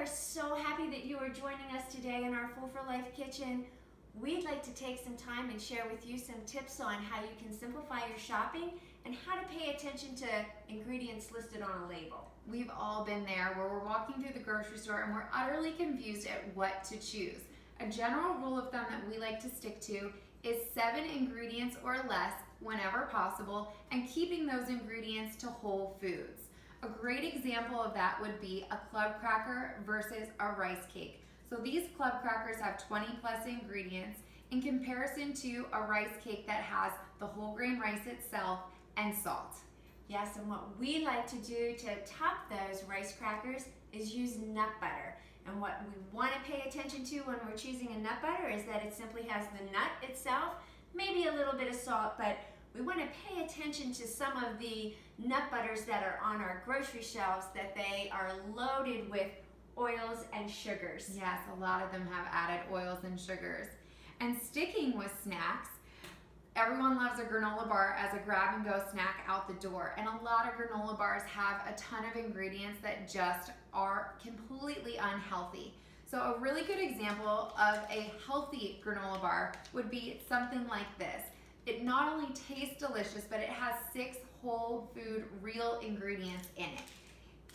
are so happy that you are joining us today in our Full for Life kitchen. We'd like to take some time and share with you some tips on how you can simplify your shopping and how to pay attention to ingredients listed on a label. We've all been there where we're walking through the grocery store and we're utterly confused at what to choose. A general rule of thumb that we like to stick to is 7 ingredients or less whenever possible, and keeping those ingredients to whole foods. A great example of that would be a club cracker versus a rice cake. So these club crackers have 20 plus ingredients in comparison to a rice cake that has the whole grain rice itself and salt. Yes, and what we like to do to top those rice crackers is use nut butter. And what we want to pay attention to when we're choosing a nut butter is that it simply has the nut itself, maybe a little bit of salt, but we want to pay attention to some of the nut butters that are on our grocery shelves, that they are loaded with oils and sugars. Yes, a lot of them have added oils and sugars. And sticking with snacks, everyone loves a granola bar as a grab-and-go snack out the door, and a lot of granola bars have a ton of ingredients that just are completely unhealthy. So a really good example of a healthy granola bar would be something like this. It not only tastes delicious, but it has 6 whole food real ingredients in it.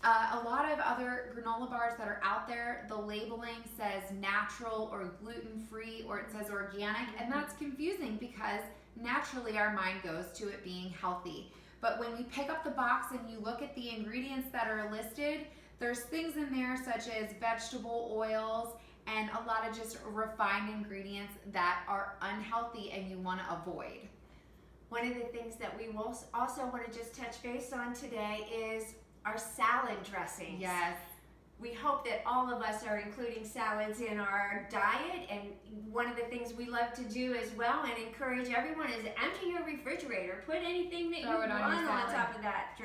A lot of other granola bars that are out there, the labeling says natural or gluten-free, or it says organic, and that's confusing because naturally our mind goes to it being healthy. But when you pick up the box and you look at the ingredients that are listed, there's things in there such as vegetable oils and a lot of just refined ingredients that are unhealthy and you want to avoid. One of the things that we will also want to just touch base on today is our salad dressings. Yes. We hope that all of us are including salads in our diet, and one of the things we love to do as well and encourage everyone is empty your refrigerator. Put anything that you want on top of that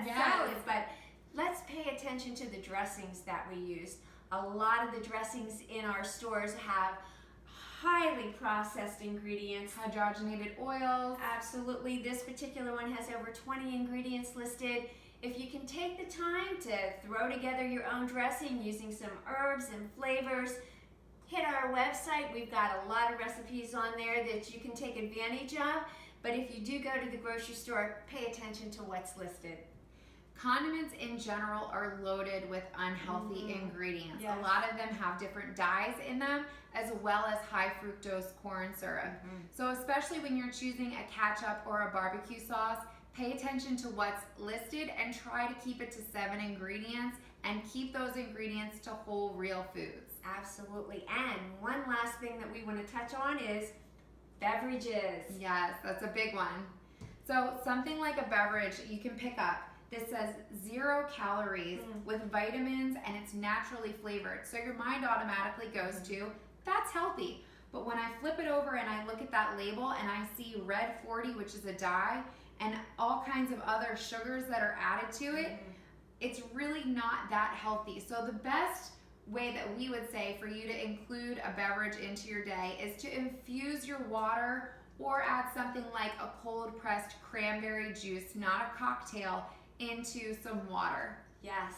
salad. But let's pay attention to the dressings that we use. A lot of the dressings in our stores have highly processed ingredients. Hydrogenated oils. Absolutely. This particular one has over 20 ingredients listed. If you can take the time to throw together your own dressing using some herbs and flavors, hit our website. We've got a lot of recipes on there that you can take advantage of. But if you do go to the grocery store, pay attention to what's listed. Condiments in general are loaded with unhealthy ingredients. Yes. A lot of them have different dyes in them, as well as high fructose corn syrup. So especially when you're choosing a ketchup or a barbecue sauce, pay attention to what's listed and try to keep it to 7 ingredients and keep those ingredients to whole real foods. Absolutely. And one last thing that we want to touch on is beverages. Yes, that's a big one. So something like a beverage you can pick up. This says 0 calories with vitamins and it's naturally flavored. So your mind automatically goes to, that's healthy. But when I flip it over and I look at that label and I see red 40, which is a dye, and all kinds of other sugars that are added to it, it's really not that healthy. So the best way that we would say for you to include a beverage into your day is to infuse your water or add something like a cold pressed cranberry juice, not a cocktail, into some water. Yes.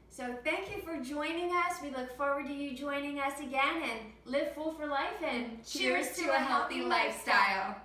So thank you for joining us. We look forward to you joining us again, and live full for life and cheers to a healthy lifestyle.